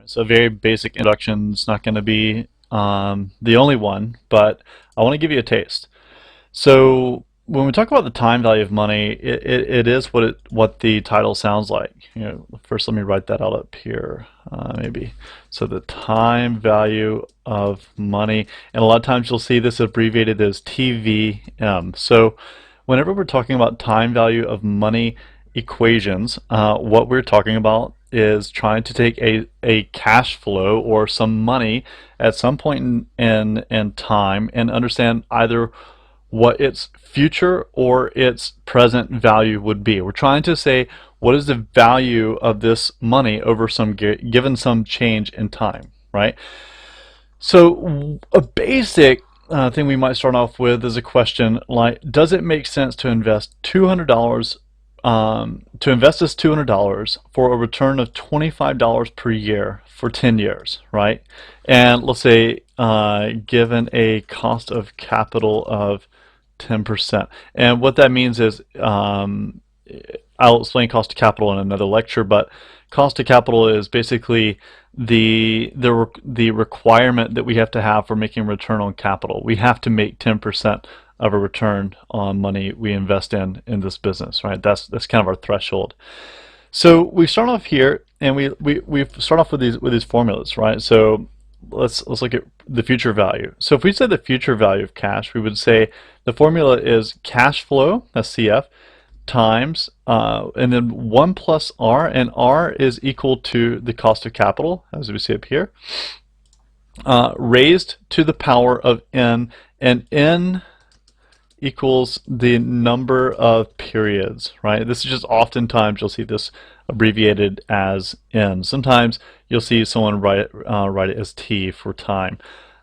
So a very basic introduction. It's not going to be the only one, but I want to give you a taste. So when we talk about the time value of money, it is what the title sounds like. First let me write that out up here, maybe. So the time value of money, and a lot of times you'll see this abbreviated as TVM. So whenever we're talking about time value of money equations, what we're talking about is trying to take a cash flow or some money at some point in time and understand either what its future or its present value would be. We're trying to say what is the value of this money over some given some change in time, right? So a basic thing we might start off with is a question like, does it make sense to invest $200 to invest this $200 for a return of $25 per year for 10 years, right? And let's say given a cost of capital of 10%. And what that means is, I'll explain cost of capital in another lecture, but cost of capital is basically the requirement that we have to have for making a return on capital. We have to make 10% of a return on money we invest in this business, right? That's kind of our threshold. So we start off here, and we start off with these formulas, right? So let's look at the future value. So if we said the future value of cash, we would say the formula is cash flow, that's CF, times and then 1 plus R, and R is equal to the cost of capital, as we see up here, raised to the power of N, and N equals the number of periods, right? This is just oftentimes you'll see this abbreviated as N. Sometimes you'll see someone write it as T for time.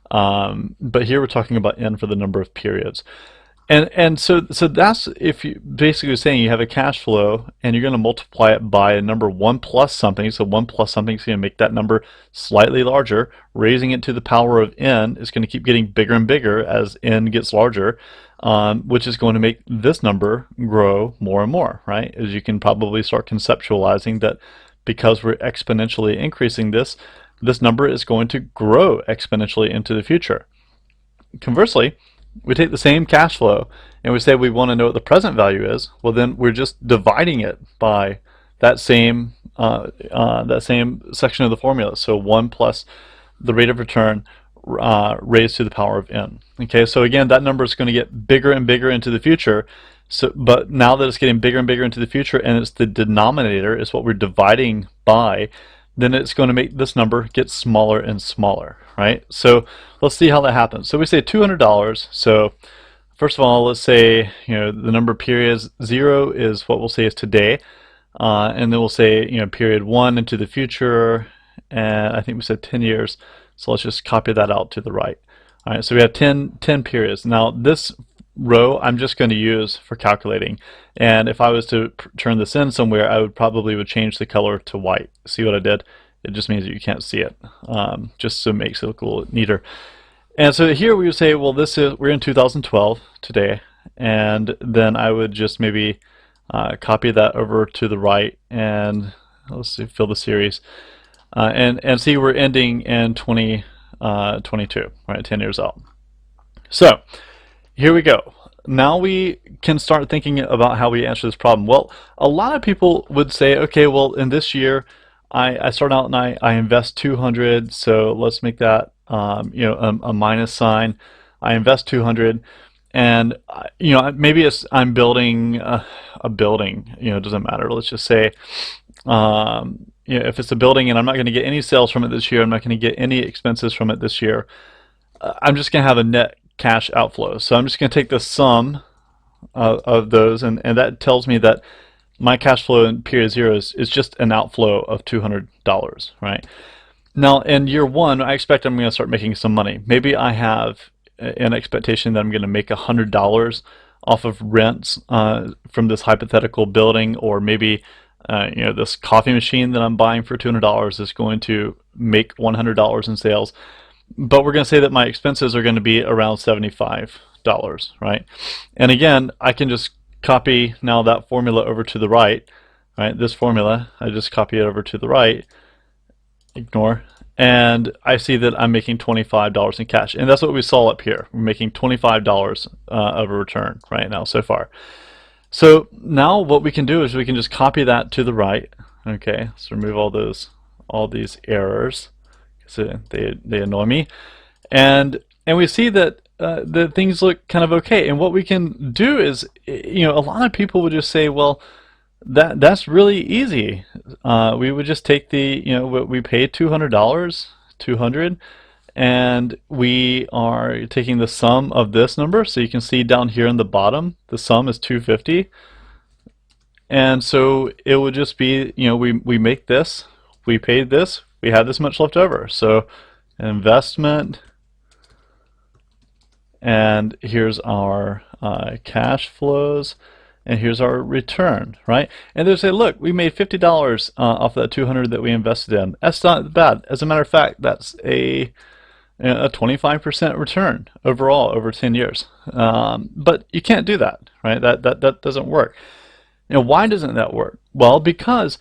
But here we're talking about N for the number of periods. And so that's, if you basically saying you have a cash flow and you're going to multiply it by a number 1 plus something, so 1 plus something is going to make that number slightly larger. Raising it to the power of N is going to keep getting bigger and bigger as N gets larger, which is going to make this number grow more and more, right? As you can probably start conceptualizing that because we're exponentially increasing this number is going to grow exponentially into the future. Conversely, we take the same cash flow and we say we want to know what the present value is. Well, then we're just dividing it by that same section of the formula. So 1 plus the rate of return raised to the power of N. Okay, so again, that number is going to get bigger and bigger into the future. So, but now that it's getting bigger and bigger into the future, and it's the denominator is what we're dividing by, then it's going to make this number get smaller and smaller, right? So let's see how that happens. So we say $200. So first of all, let's say the number of periods, 0 is what we'll say is today, and then we'll say period 1 into the future, and I think we said 10 years. So let's just copy that out to the right. All right, so we have 10 periods. Now this row I'm just going to use for calculating, and if I was to turn this in somewhere, I would probably change the color to white. See what I did? It just means that you can't see it, just so it makes it look a little neater. And so here we would say, well, we're in 2012 today, and then I would just maybe copy that over to the right, and let's see, fill the series, and see we're ending in 2022, right? 10 years out. So here we go. Now we can start thinking about how we answer this problem. Well, a lot of people would say, okay, well, in this year, I start out and I invest 200, so let's make that a minus sign. I invest 200, and maybe I'm building a building. It doesn't matter. Let's just say if it's a building and I'm not going to get any sales from it this year, I'm not going to get any expenses from it this year, I'm just going to have a net cash outflow. So I'm just going to take the sum of those, and that tells me that my cash flow in period 0 is just an outflow of $200, right? Now in year 1, I expect I'm going to start making some money. Maybe I have an expectation that I'm going to make $100 off of rents from this hypothetical building, or maybe this coffee machine that I'm buying for $200 is going to make $100 in sales. But we're going to say that my expenses are going to be around $75, right? And again, I can just copy now that formula over to the right, right? This formula, I just copy it over to the right, ignore, and I see that I'm making $25 in cash, and that's what we saw up here. We're making $25 of a return right now so far. So now what we can do is we can just copy that to the right. Okay, so remove all these errors because they annoy me, and we see that the things look kind of okay. And what we can do is, a lot of people would just say, well, that's really easy. We would just take we paid $200, 200, and we are taking the sum of this number. So you can see down here in the bottom, the sum is 250. And so it would just be, we make this, we paid this, we have this much left over. So investment, and here's our cash flows, and here's our return, right? And they say, look, we made $50 off of that 200 that we invested in. That's not bad. As a matter of fact, that's a 25% return overall over 10 years. But you can't do that, right? That doesn't work. Why doesn't that work? Well, because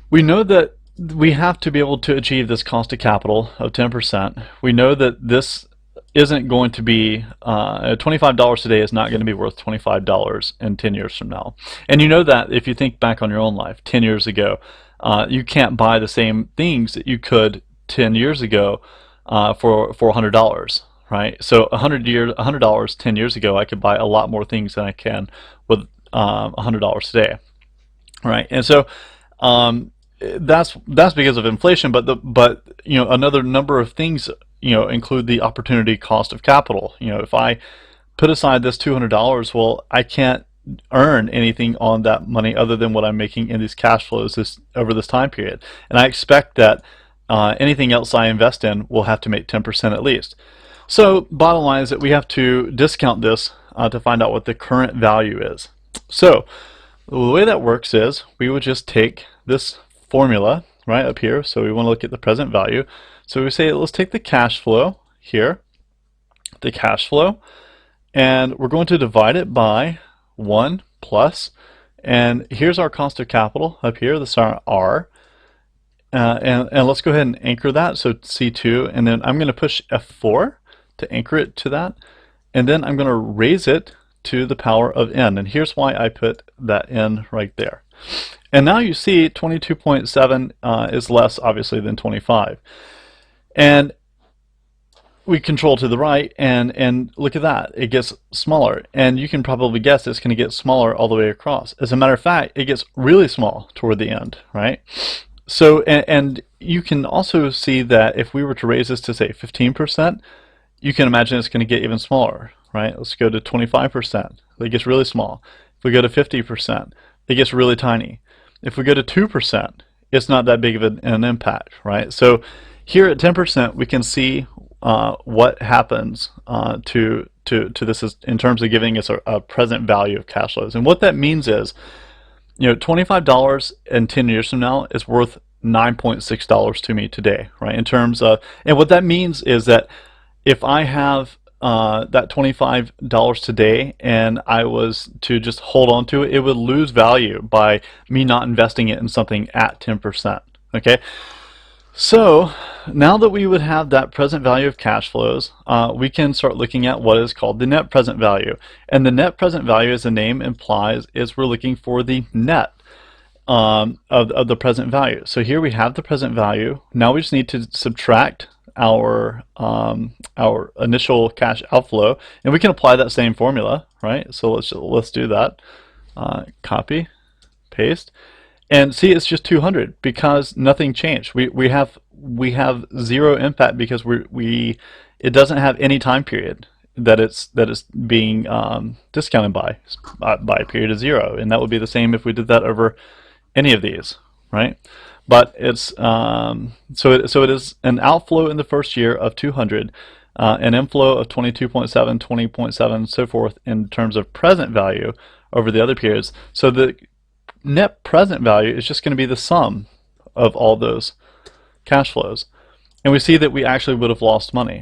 we know that we have to be able to achieve this cost of capital of 10%. We know that this isn't going to be $25 today is not going to be worth $25 in 10 years from now. And you know that if you think back on your own life 10 years ago, you can't buy the same things that you could 10 years ago for $100, right? So $100 10 years ago, I could buy a lot more things than I can with $100 today, right? And so that's because of inflation, but another number of things include the opportunity cost of capital. If I put aside this $200, well, I can't earn anything on that money other than what I'm making in these cash flows over this time period. And I expect that anything else I invest in will have to make 10% at least. So bottom line is that we have to discount this to find out what the current value is. So the way that works is we would just take this formula right up here. So we want to look at the present value. So we say, let's take the cash flow here, the cash flow, and we're going to divide it by 1 plus, and here's our cost of capital up here. This is our R. And let's go ahead and anchor that, so C2, and then I'm going to push F4 to anchor it to that, and then I'm going to raise it to the power of n, and here's why I put that n right there. And now you see 22.7 is less, obviously, than 25. And we control to the right, and look at that. It gets smaller. And you can probably guess it's going to get smaller all the way across. As a matter of fact, it gets really small toward the end, right? So, and you can also see that if we were to raise this to, say, 15%, you can imagine it's going to get even smaller, right? Let's go to 25%. It gets really small. If we go to 50%, it gets really tiny. If we go to 2%, it's not that big of an impact, right? So here at 10%, we can see what happens to this in terms of giving us a present value of cash flows. And what that means is, $25 in 10 years from now is worth $9.6 to me today, right? In terms of, and what that means is that if I have that $25 today and I was to just hold on to it, it would lose value by me not investing it in something at 10%, okay? So now that we would have that present value of cash flows, we can start looking at what is called the net present value. And the net present value, as the name implies, is we're looking for the net of the present value. So here we have the present value. Now we just need to subtract our initial cash outflow, and we can apply that same formula, right? So let's do that. Copy, paste. And see, it's just 200 because nothing changed. We have zero impact because it doesn't have any time period that it's being discounted by a period of 0, and that would be the same if we did that over any of these, right? But it's so it is an outflow in the first year of 200, an inflow of 22.7, 20.7, so forth in terms of present value over the other periods. So the net present value is just going to be the sum of all those cash flows. And we see that we actually would have lost money.